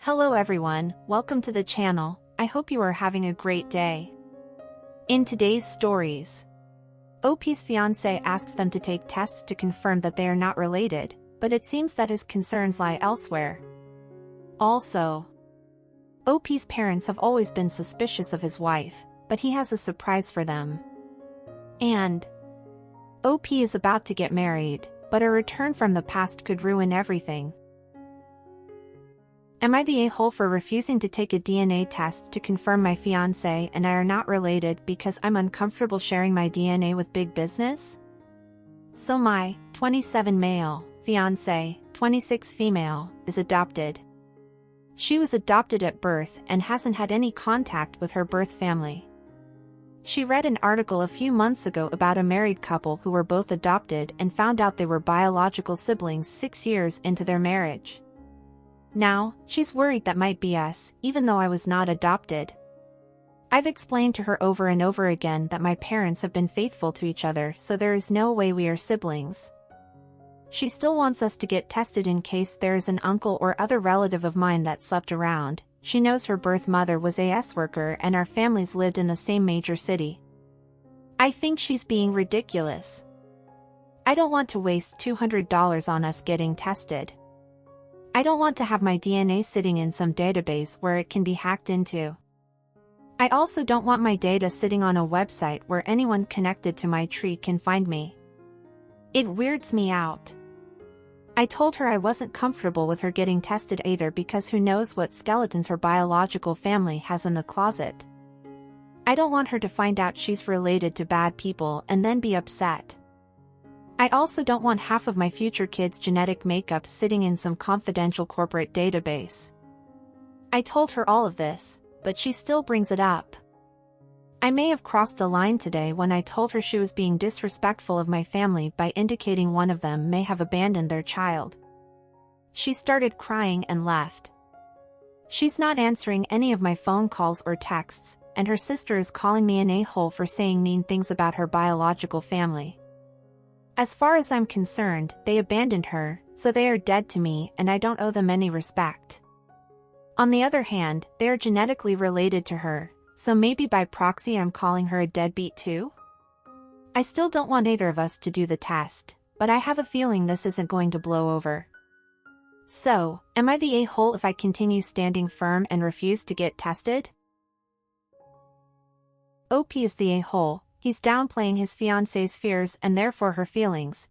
Hello everyone, welcome to the channel. I hope you are having a great day. In today's stories, OP's fiancé asks them to take tests to confirm that they are not related, but it seems that his concerns lie elsewhere. Also, OP's parents have always been suspicious of his wife, but he has a surprise for them. And OP is about to get married, but a return from the past could ruin everything. Am I the a-hole for refusing to take a DNA test to confirm my fiancé and I are not related because I'm uncomfortable sharing my DNA with big business? So my 27 male fiancé, 26 female, is adopted. She was adopted at birth and hasn't had any contact with her birth family. She read an article a few months ago about a married couple who were both adopted and found out they were biological siblings 6 years into their marriage. Now, she's worried that might be us, even though I was not adopted. I've explained to her over and over again that my parents have been faithful to each other, so there is no way we are siblings. She still wants us to get tested in case there is an uncle or other relative of mine that slept around. She knows her birth mother was a worker and our families lived in the same major city. I think she's being ridiculous. I don't want to waste $200 on us getting tested. I don't want to have my DNA sitting in some database where it can be hacked into. I also don't want my data sitting on a website where anyone connected to my tree can find me. It weirds me out. I told her I wasn't comfortable with her getting tested either because who knows what skeletons her biological family has in the closet. I don't want her to find out she's related to bad people and then be upset. I also don't want half of my future kids' genetic makeup sitting in some confidential corporate database. I told her all of this, but she still brings it up. I may have crossed a line today when I told her she was being disrespectful of my family by indicating one of them may have abandoned their child. She started crying and left. She's not answering any of my phone calls or texts, and her sister is calling me an a-hole for saying mean things about her biological family. As far as I'm concerned, they abandoned her, so they are dead to me and I don't owe them any respect. On the other hand, they are genetically related to her, so maybe by proxy I'm calling her a deadbeat too? I still don't want either of us to do the test, but I have a feeling this isn't going to blow over. So, am I the a-hole if I continue standing firm and refuse to get tested? OP is the a-hole. He's downplaying his fiancé's fears and therefore her feelings.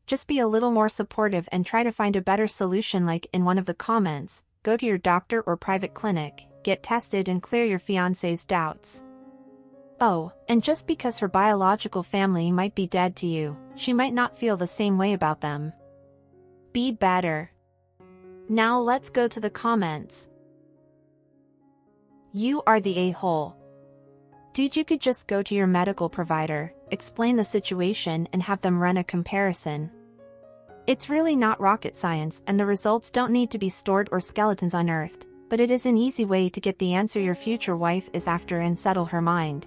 Just be a little more supportive and try to find a better solution, like in one of the comments. Go to your doctor or private clinic, get tested and clear your fiancé's doubts. Oh, and just because her biological family might be dead to you, she might not feel the same way about them. Be better. Now let's go to the comments. You are the a-hole. Dude, you could just go to your medical provider, explain the situation and have them run a comparison. It's really not rocket science and the results don't need to be stored or skeletons unearthed, but it is an easy way to get the answer your future wife is after and settle her mind.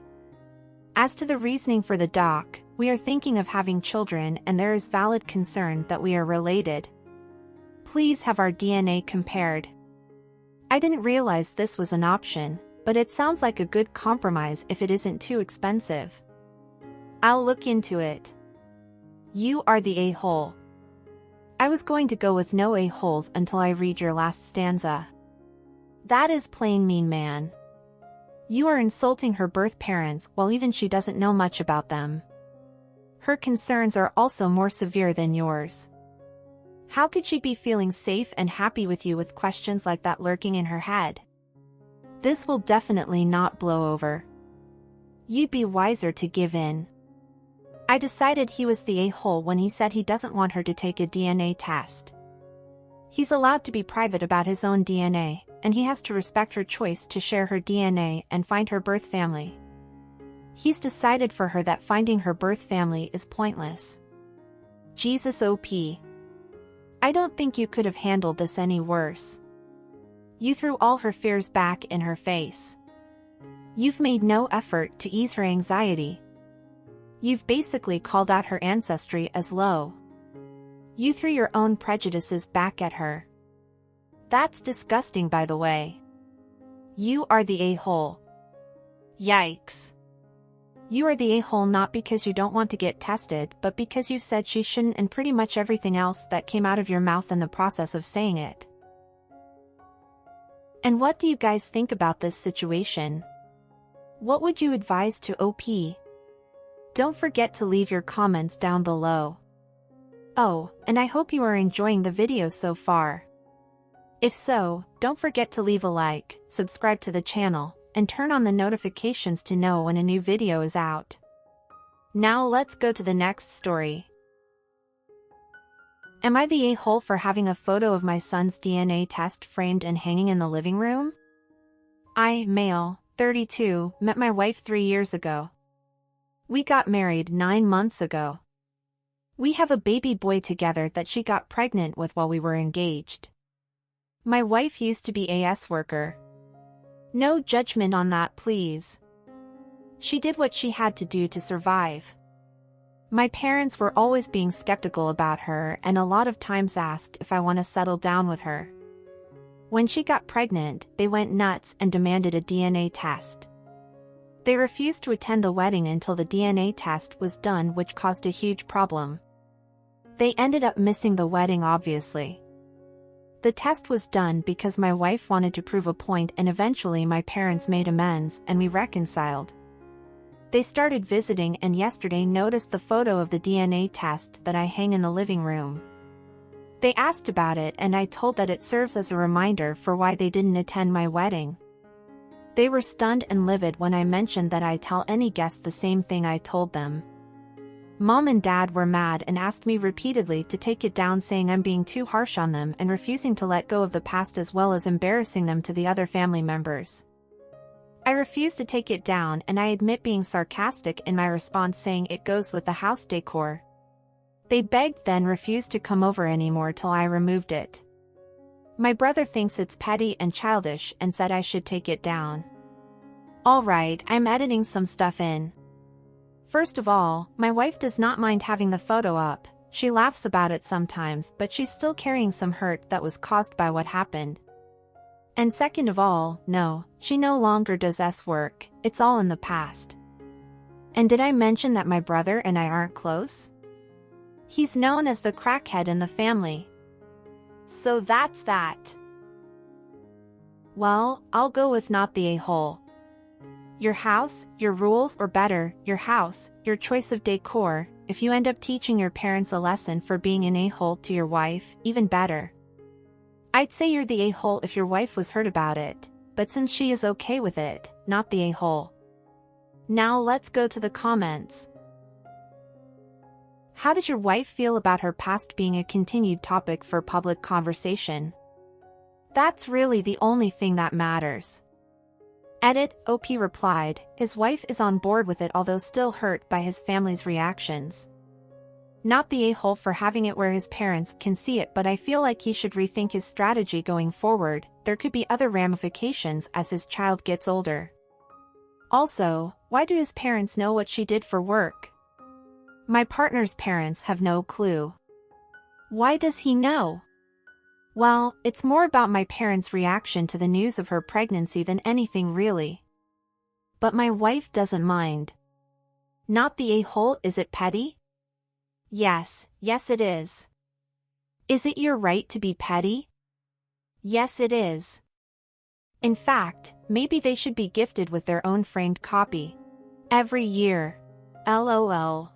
As to the reasoning for the doc, we are thinking of having children and there is valid concern that we are related. Please have our DNA compared. I didn't realize this was an option, but it sounds like a good compromise if it isn't too expensive. I'll look into it. You are the a-hole. I was going to go with no a-holes until I read your last stanza. That is plain mean, man. You are insulting her birth parents while even she doesn't know much about them. Her concerns are also more severe than yours. How could she be feeling safe and happy with you with questions like that lurking in her head? This will definitely not blow over. You'd be wiser to give in. I decided he was the a-hole when he said he doesn't want her to take a DNA test. He's allowed to be private about his own DNA, and he has to respect her choice to share her DNA and find her birth family. He's decided for her that finding her birth family is pointless. Jesus OP. I don't think you could have handled this any worse. You threw all her fears back in her face. You've made no effort to ease her anxiety. You've basically called out her ancestry as low. You threw your own prejudices back at her. That's disgusting, by the way. You are the a-hole. Yikes. You are the a-hole not because you don't want to get tested, but because you said she shouldn't and pretty much everything else that came out of your mouth in the process of saying it. And what do you guys think about this situation? What would you advise to OP? Don't forget to leave your comments down below. Oh, and I hope you are enjoying the video so far. If so, don't forget to leave a like, subscribe to the channel, and turn on the notifications to know when a new video is out. Now let's go to the next story. Am I the a-hole for having a photo of my son's DNA test framed and hanging in the living room? I, male, 32, met my wife 3 years ago. We got married 9 months ago. We have a baby boy together that she got pregnant with while we were engaged. My wife used to be AS worker. No judgment on that, please. She did what she had to do to survive. My parents were always being skeptical about her and a lot of times asked if I want to settle down with her. When she got pregnant, they went nuts and demanded a DNA test. They refused to attend the wedding until the DNA test was done, which caused a huge problem. They ended up missing the wedding, obviously. The test was done because my wife wanted to prove a point, and eventually my parents made amends and we reconciled. They started visiting and yesterday noticed the photo of the DNA test that I hang in the living room. They asked about it and I told that it serves as a reminder for why they didn't attend my wedding. They were stunned and livid when I mentioned that I tell any guest the same thing I told them. Mom and Dad were mad and asked me repeatedly to take it down, saying I'm being too harsh on them and refusing to let go of the past, as well as embarrassing them to the other family members. I refused to take it down and I admit being sarcastic in my response, saying it goes with the house decor. They begged, then refused to come over anymore till I removed it. My brother thinks it's petty and childish and said I should take it down. Alright, I'm editing some stuff in. First of all, my wife does not mind having the photo up. She laughs about it sometimes, but she's still carrying some hurt that was caused by what happened. And second of all, no, she no longer does S work, it's all in the past. And did I mention that my brother and I aren't close? He's known as the crackhead in the family. So that's that. Well, I'll go with not the a-hole. Your house, your rules, or better, your house, your choice of decor. If you end up teaching your parents a lesson for being an a-hole to your wife, even better. I'd say you're the a-hole if your wife was hurt about it, but since she is okay with it, not the a-hole. Now let's go to the comments. How does your wife feel about her past being a continued topic for public conversation? That's really the only thing that matters. Edit, OP replied, his wife is on board with it, although still hurt by his family's reactions. Not the a-hole for having it where his parents can see it, but I feel like he should rethink his strategy going forward. There could be other ramifications as his child gets older. Also, why do his parents know what she did for work? My partner's parents have no clue. Why does he know? Well, it's more about my parents' reaction to the news of her pregnancy than anything really. But my wife doesn't mind. Not the a-hole, is it petty? Yes, yes it is. Is it your right to be petty? Yes it is. In fact, maybe they should be gifted with their own framed copy. Every year. LOL.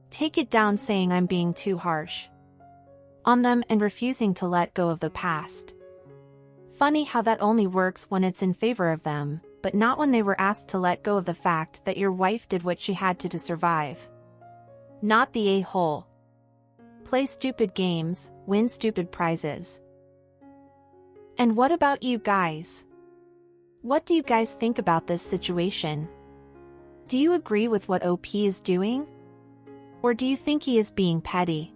Take it down, saying I'm being too harsh on them and refusing to let go of the past. Funny how that only works when it's in favor of them, but not when they were asked to let go of the fact that your wife did what she had to survive. Not the a-hole. Play stupid games, win stupid prizes. And what about you guys? What do you guys think about this situation? Do you agree with what OP is doing? Or do you think he is being petty?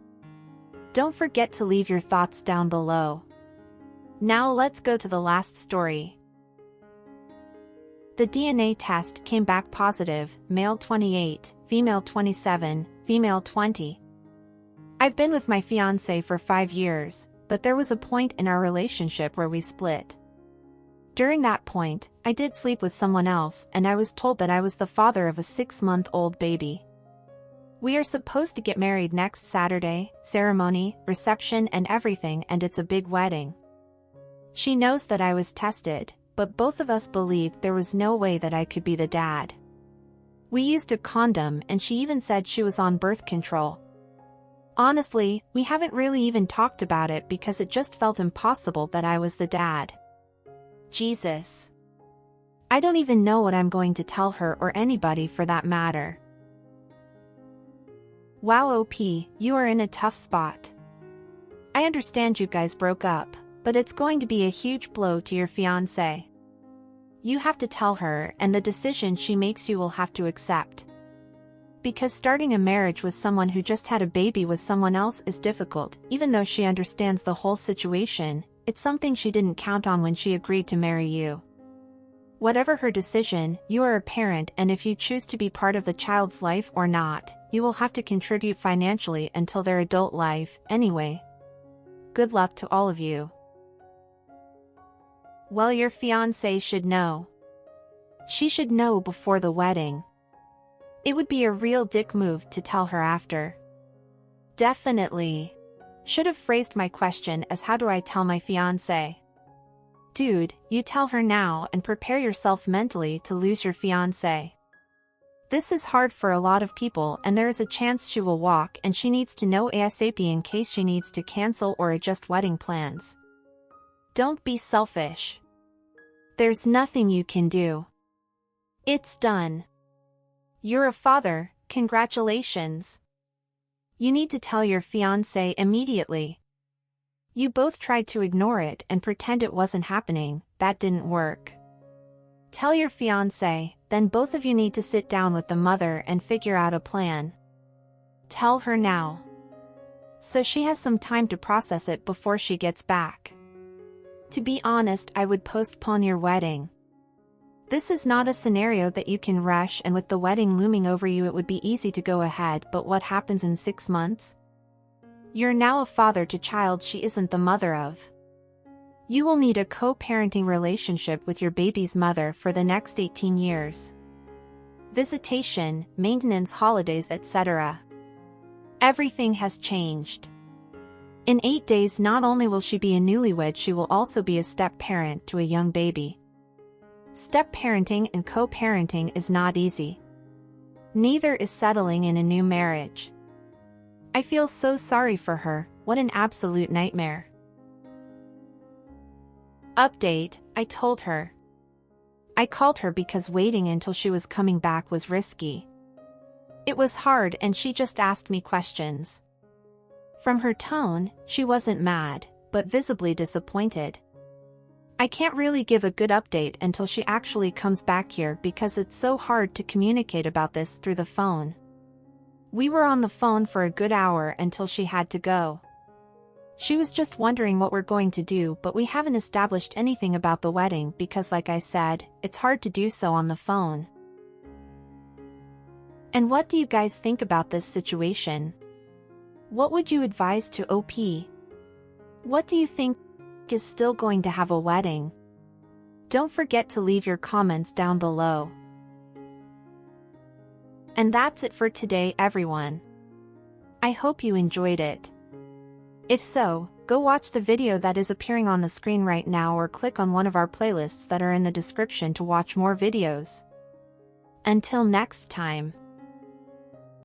Don't forget to leave your thoughts down below. Now let's go to the last story. The DNA test came back positive, male 28, female 27, female 20. I've been with my fiancé for 5 years, but there was a point in our relationship where we split. During that point, I did sleep with someone else, and I was told that I was the father of a 6-month-old baby. We are supposed to get married next Saturday, ceremony, reception and everything, and it's a big wedding. She knows that I was tested, but both of us believed there was no way that I could be the dad. We used a condom and she even said she was on birth control. Honestly, we haven't really even talked about it because it just felt impossible that I was the dad. Jesus. I don't even know what I'm going to tell her or anybody for that matter. Wow, OP, you are in a tough spot. I understand you guys broke up, but it's going to be a huge blow to your fiancé. You have to tell her, and the decision she makes you will have to accept. Because starting a marriage with someone who just had a baby with someone else is difficult. Even though she understands the whole situation, it's something she didn't count on when she agreed to marry you. Whatever her decision, you are a parent, and if you choose to be part of the child's life or not, you will have to contribute financially until their adult life, anyway. Good luck to all of you. Well, your fiancé should know. She should know before the wedding. It would be a real dick move to tell her after. Definitely. Should have phrased my question as how do I tell my fiancé? Dude, you tell her now and prepare yourself mentally to lose your fiancé. This is hard for a lot of people, and there is a chance she will walk, and she needs to know ASAP in case she needs to cancel or adjust wedding plans. Don't be selfish. There's nothing you can do. It's done. You're a father, congratulations. You need to tell your fiancé immediately. You both tried to ignore it and pretend it wasn't happening, that didn't work. Tell your fiancé, then both of you need to sit down with the mother and figure out a plan. Tell her now. So she has some time to process it before she gets back. To be honest, I would postpone your wedding. This is not a scenario that you can rush, and with the wedding looming over you it would be easy to go ahead, but what happens in 6 months? You're now a father to child she isn't the mother of. You will need a co-parenting relationship with your baby's mother for the next 18 years. Visitation, maintenance, holidays, etc. Everything has changed. In 8 days not only will she be a newlywed, she will also be a step-parent to a young baby. Step-parenting and co-parenting is not easy. Neither is settling in a new marriage. I feel so sorry for her, what an absolute nightmare. Update, I told her. I called her because waiting until she was coming back was risky. It was hard and she just asked me questions. From her tone, she wasn't mad, but visibly disappointed. I can't really give a good update until she actually comes back here because it's so hard to communicate about this through the phone. We were on the phone for a good hour until she had to go. She was just wondering what we're going to do, but we haven't established anything about the wedding because, like I said, it's hard to do so on the phone. And what do you guys think about this situation? What would you advise to OP? What do you think is still going to have a wedding? Don't forget to leave your comments down below. And that's it for today, everyone. I hope you enjoyed it. If so, go watch the video that is appearing on the screen right now or click on one of our playlists that are in the description to watch more videos. Until next time.